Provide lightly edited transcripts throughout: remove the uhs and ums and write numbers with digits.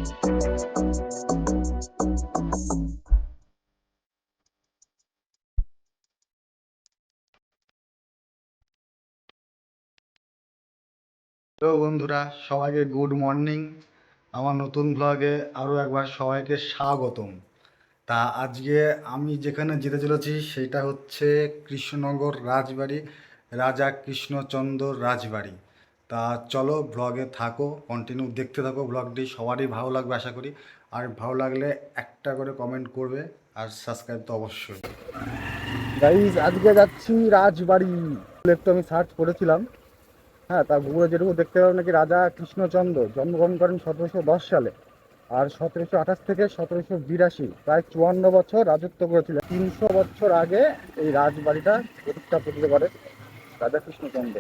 তো বন্ধুরা, সবাইকে গুড মর্নিং। আমার নতুন ব্লগে আরও একবার সবাইকে স্বাগতম। তা আজকে আমি যেখানে যেতে চলেছি সেটা হচ্ছে কৃষ্ণনগর রাজবাড়ি, রাজা কৃষ্ণচন্দ্র রাজবাড়ি। তা চলো, ব্লগে থাকো, কন্টিনিউ দেখতে থাকো ব্লগটি। সবারই ভালো লাগবে আশা করি। আর ভালো লাগলে একটা করে কমেন্ট করবে, আর সাবস্ক্রাইব তো অবশ্যই। গাইজ, আজকে যাচ্ছি রাজবাড়ি। একটু আমি সার্চ করেছিলাম, হ্যাঁ, তা গুগলে যেটুকু দেখতে পাবো নাকি রাজা কৃষ্ণচন্দ্র জন্মগ্রহণ করেন 1710 সালে, আর 1728 থেকে 1782, প্রায় 54 বছর রাজত্ব করেছিলেন। 300 বছর আগে এই রাজবাড়িটা প্রতিষ্ঠাপিত করে রাজা কৃষ্ণচন্দ্র।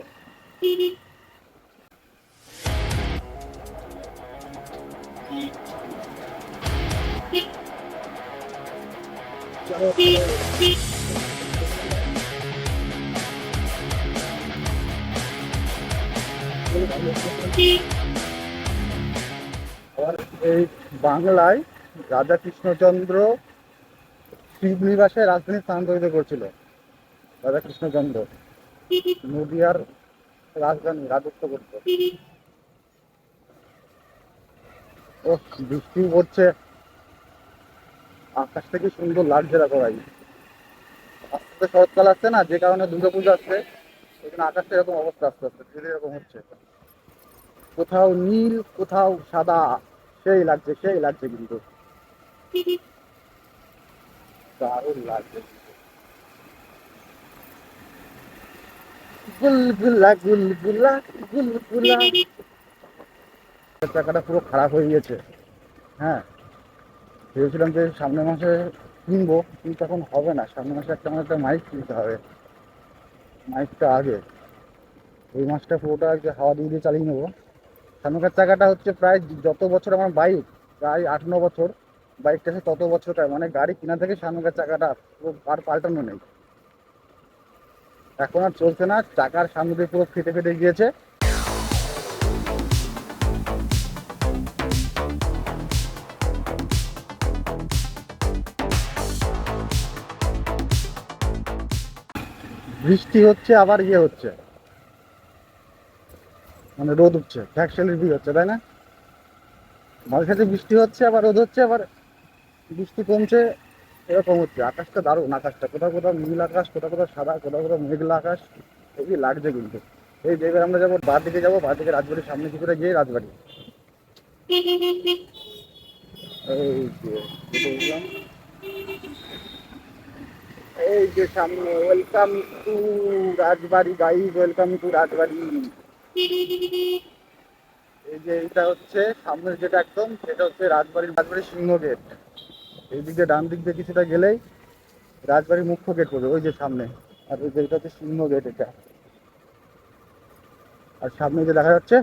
আর এই বাংলায় রাজা কৃষ্ণচন্দ্র শ্রীনিবাসে রাজধানী স্থানান্তরিত করছিল। রাজা কৃষ্ণচন্দ্র নদিয়ার রাজধানী রাজত্ব করত। ও, বৃষ্টি পড়ছে, আকাশ থেকে সুন্দর লাগছে। দেখো ভাই, আস্তে আস্তে শরৎকাল আসছে না, যে কারণে দুর্গাপুজো আসছে, এখানে আকাশটা এরকম অবস্থা, আস্তে আস্তে ধীরে এরকম হচ্ছে। কোথাও নীল, কোথাও সাদা, সেই লাগছে, সেই লাগছে, কিন্তু দারুণ লাগছে। গুলগুলা গুলগুলা গুলগুলা। চাকাটা পুরো খারাপ হয়ে গেছে। হ্যাঁ, ভেবেছিলাম যে সামনের মাসে কিনবো, কিন্তু এখন হবে না। সামনের মাসে আমার একটা মাইক কিনতে হবে। মাইকটা আগে, এই মাসটা পুরোটা আজকে হাওয়া দিয়ে দিয়ে চালিয়ে নেবো। সামনের চাকাটা হচ্ছে প্রায় যত বছর আমার বাইক, প্রায় 8-9 বছর বাইকটা আছে, তত বছরটা মানে গাড়ি কিনা থেকে সামনের চাকাটা পুরো আর পাল্টানো নেই। এখন আর চলছে না, চাকার সামনে দিয়ে পুরো ফেটে ফেটে গিয়েছে। বৃষ্টি হচ্ছে, আবার ইয়ে হচ্ছে, মানে রোদ উঠছে, ফ্যাকশালের বি হচ্ছে, তাই না? মাঝে সাথে বৃষ্টি হচ্ছে, আবার রোদ হচ্ছে, আবার বৃষ্টি কমছে, এরকম হচ্ছে। আকাশটা দারুণ, আকাশটা কোথাও কোথাও নীল আকাশ, কোথাও কোথাও সাদা, কোথাও কোথাও মেঘলা আকাশ, এই লাগছে কিন্তু। এই জায়গায় আমরা যাবো, বার দিকে যাবো, বার দিকে রাজবাড়ির সামনে কিছুটা গিয়ে রাজবাড়ি। এই যে বুঝলাম, এই যে সামনে, welcome to Rajbari guys, welcome to Rajbari. এই যে এইটা হচ্ছে সামনের, যেটা একদম সেটা হচ্ছে রাজবাড়ির সিংহ গেট। এই দিকে ডান দিক দিয়ে কিছুটা গেলেই রাজবাড়ির মুখ্য গেট পড়বে, ওই যে সামনে। আর ওই যে এটা হচ্ছে সিংহ গেট, এটা। আর সামনে যে দেখা যাচ্ছে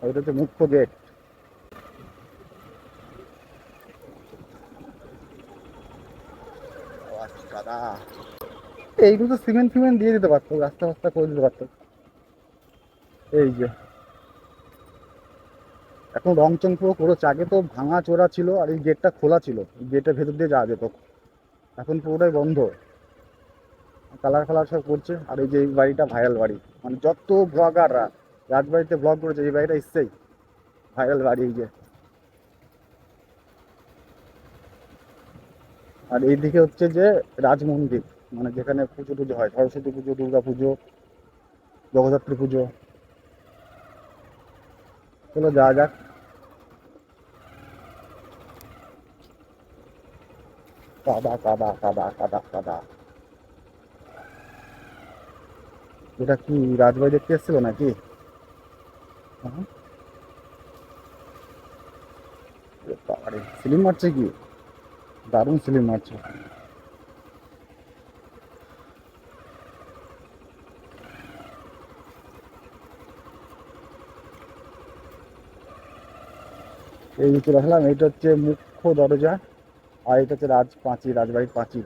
ওইটা হচ্ছে মুখ্য গেট। দাদা, এইগুলো তো সিমেন্ট ফিমেন্ট দিয়ে দিতে পারতো, রাস্তা ফাস্তা করে দিতে পারতো। এই যে এখন রং চং পুরো করেছে, আগে তো ভাঙা চোরা ছিল, আর এই গেটটা খোলা ছিল, গেটের ভেতর দিয়ে যাওয়া যেত। এখন পুরোটাই বন্ধ, কালার ফালার সব করছে। আর এই যে এই বাড়িটা ভাইরাল বাড়ি, মানে যত ব্লগাররা রাজবাড়িতে ব্লগ করেছে, এই বাড়িটা এসছেই ভাইরাল বাড়ি। এই যে, আর এইদিকে হচ্ছে যে রাজমন্দির, মানে যেখানে পুজো টুজো হয়, সরস্বতী পুজো, দুর্গা পুজো, জগদ্ধাত্রী পুজো। চলো যাওয়া যাক। কাদা কাদা কাদা কাদা কাদা। এটা কি রাজবাড়ি দেখতে এসেছিল নাকি? হ্যাঁ? বাবারে, সিলিং মারছে কি, দারুণ সিলিং মারছে। এই যে চলে আসলাম, এইটা হচ্ছে মুখ্য দরজা, আর এটা হচ্ছে রাজবাড়ির পাঁচিল।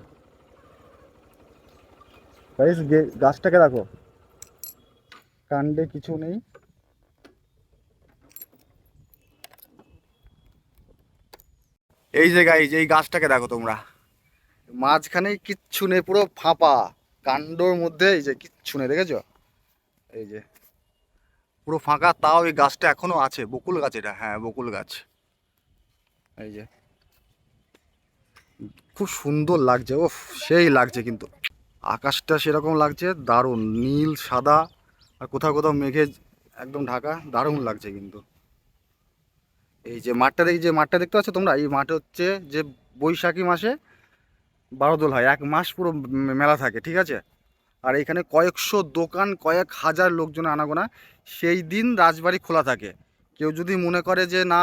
গাছটাকে দেখো, কাণ্ডে কিছু নেই। এই যে গাইজ, এই গাছটাকে দেখো তোমরা, মাঝখানে কিচ্ছু নেই, পুরো ফাঁপা, কাণ্ডর মধ্যে এই যে কিচ্ছু নেই, দেখেছো? এই যে পুরো ফাঁকা, তাও এই গাছটা এখনো আছে, বকুল গাছ এটা, হ্যাঁ বকুল গাছ। এই যে খুব সুন্দর লাগছে, ওফ সেই লাগছে কিন্তু, আকাশটা সেরকম লাগছে, দারুণ নীল সাদা, আর কোথাও কোথাও মেঘে একদম ঢাকা, দারুণ লাগছে কিন্তু। এই যে মাঠটা যে মাঠটা দেখতে পাচ্ছ তোমরা, এই মাঠে হচ্ছে যে বৈশাখী মাসে বারোদোল হয়, এক মাস পুরো মেলা থাকে, ঠিক আছে? আর এখানে কয়েকশো দোকান, কয়েক হাজার লোকজন আনাগোনা, সেই দিন রাজবাড়ি খোলা থাকে। কেউ যদি মনে করে যে না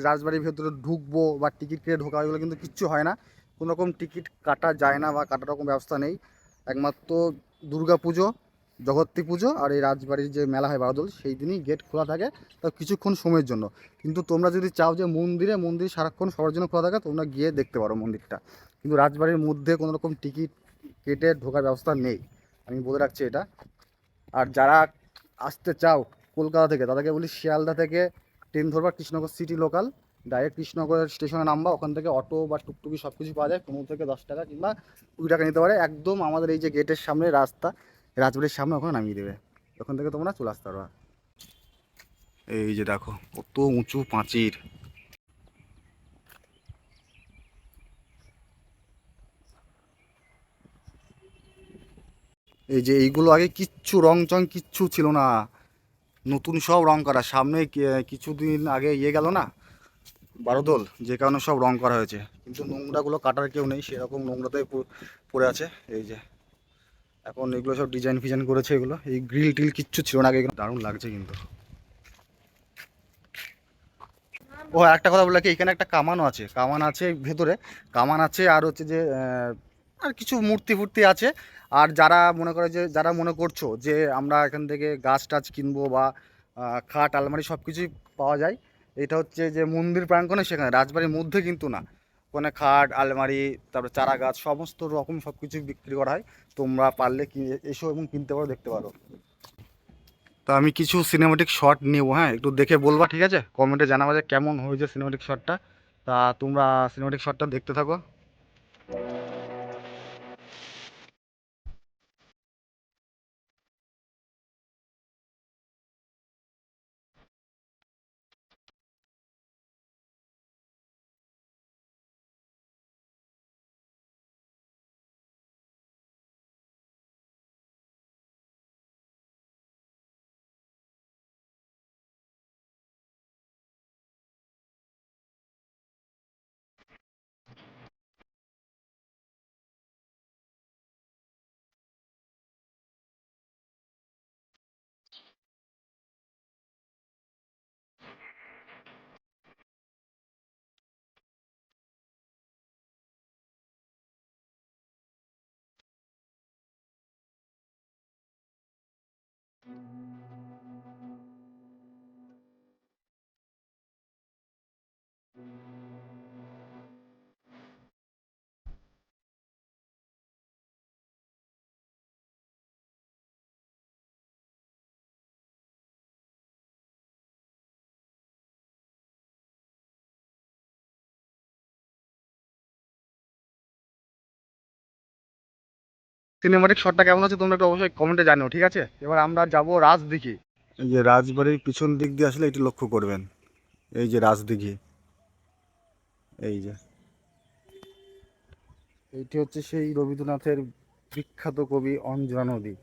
রাজবাড়ির ভেতরে ঢুকবো বা টিকিট কেটে ঢোকা, এগুলো কিন্তু কিচ্ছু হয় না, কোনো রকম টিকিট কাটা যায় না বা কাটার রকম ব্যবস্থা নেই। একমাত্র দুর্গা পুজো, জগত্রী পুজো আর এই রাজবাড়ির যে মেলা হয় বারোদোল, সেই দিনই গেট খোলা থাকে, তাও কিছুক্ষণ সময়ের জন্য। কিন্তু তোমরা যদি চাও যে মন্দির সারাক্ষণ সবার জন্য খোলা থাকে, তোমরা গিয়ে দেখতে পারো মন্দিরটা, কিন্তু রাজবাড়ির মধ্যে কোনো রকম টিকিট কেটে ঢোকার ব্যবস্থা নেই, আমি বলে রাখছি এটা। আর যারা আসতে চাও কলকাতা থেকে, তাদেরকে বলি শিয়ালদা থেকে ট্রেন ধরবা, Krishnanagar city local, direct Krishnanagar স্টেশনে নামবা, ওখান থেকে অটো বা টুকটুকি সব কিছু পাওয়া যায়, 15 থেকে 10 টাকা কিংবা 20 টাকা নিতে পারে, একদম আমাদের এই যে গেটের সামনে রাস্তা, রাজবাড়ির সামনে ওখানে নামিয়ে দেবে, ওখান থেকে তোমরা চলে আসতে পারবা। এই যে দেখো কত উঁচু পাঁচির। এই যে এইগুলো আগে কিচ্ছু রং চং কিচ্ছু ছিল না, নতুন সব রং করা, সামনে কিছুদিন আগে গেল না বারোদোল, যে কারণে সব রং করা হয়েছে, কিন্তু নোংরাগুলো কাটার কেউ নেই, সেরকম নোংরাতেই পড়ে আছে। এই যে এখন এগুলো সব ডিজাইন ফিজাইন করেছে, এগুলো এই গ্রিল টিল কিচ্ছু ছিল না আগে, এগুলো দারুণ লাগছে কিন্তু। ও একটা কথা বলে কি, এখানে একটা কামানও আছে, কামান আছে ভেতরে, কামান আছে, আর হচ্ছে যে আর কিছু মূর্তি ফুর্তি আছে। আর যারা মনে করে যে, যারা মনে করছো যে আমরা এখান থেকে গাছ টাছ কিনবো বা খাট আলমারি সব কিছুই পাওয়া যায়, এটা হচ্ছে যে মন্দির প্রাঙ্গণে, সেখানে রাজবাড়ির মধ্যে কিন্তু না, ওখানে খাট আলমারি, তারপরে চারা গাছ সমস্ত রকম সব কিছু বিক্রি করা হয়, তোমরা পারলে এসো এবং কিনতে পারো, দেখতে পারো। তা আমি কিছু সিনেমাটিক শট নেবো, হ্যাঁ একটু দেখে বলবা, ঠিক আছে? কমেন্টে জানাবা যে কেমন হয়েছে সিনেমাটিক শটটা। তা তোমরা সিনেমাটিক শটটা দেখতে থাকো। সিনেমাটিক শটটা কেমন আছে তোমরা একটু অবশ্যই কমেন্টে জানিও, ঠিক আছে? এবার আমরা যাব রাজদিঘি। এই যে রাজবাড়ির পিছন দিক দিয়ে আসলে একটু লক্ষ্য করবেন, এই যে রাজদিঘি, এই যে এইটি হচ্ছে সেই রবীন্দ্রনাথের বিখ্যাত কবি অঞ্জনা নদী,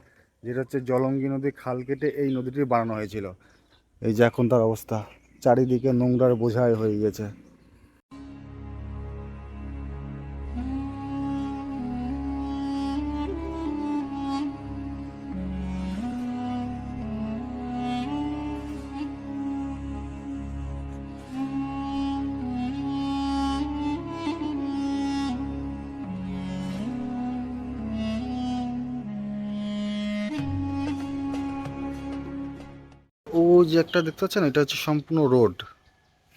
যেটা হচ্ছে জলঙ্গি নদী খাল কেটে এই নদীটি বানানো হয়েছিল। এই যে এখন তার অবস্থা, চারিদিকে নোংরার বোঝাই হয়ে গেছে। ও যে একটা দেখতে পাচ্ছেন, এটা হচ্ছে সম্পূর্ণ রোড,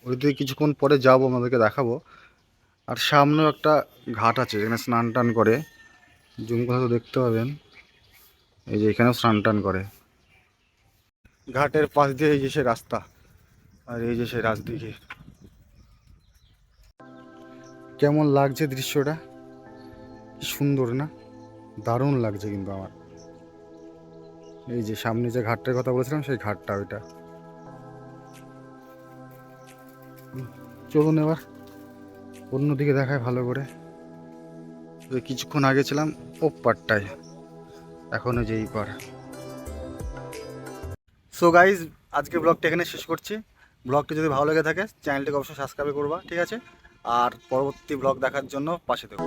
ওই দিকে কিছুক্ষণ পরে যাবো, আমাদেরকে দেখাবো। আর সামনেও একটা ঘাট আছে, যেখানে স্নান টান করে, জুম করে তো দেখতে পাবেন, এই যে এখানেও স্নান টান করে। ঘাটের পাশ দিয়ে এই যে সে রাস্তা, আর এই যে সে রাজদিঘি। কেমন লাগছে দৃশ্যটা, কি সুন্দর না, দারুণ লাগছে কিন্তু আমার। এই যে সামনে যে ঘাটটার কথা বলেছিলাম সেই ঘাটটা ওইটা। চলুন এবার অন্যদিকে দেখায় ভালো করে। কিছুক্ষণ আগে ছিলাম ও পারটায়, এখন ওই যে এই পার। সো গাইজ, আজকে ব্লগটা এখানে শেষ করছি। ব্লগটি যদি ভালো লেগে থাকে চ্যানেলটিকে অবশ্যই সাবস্ক্রাইব করবা, ঠিক আছে? আর পরবর্তী ব্লগ দেখার জন্য পাশে থেকো।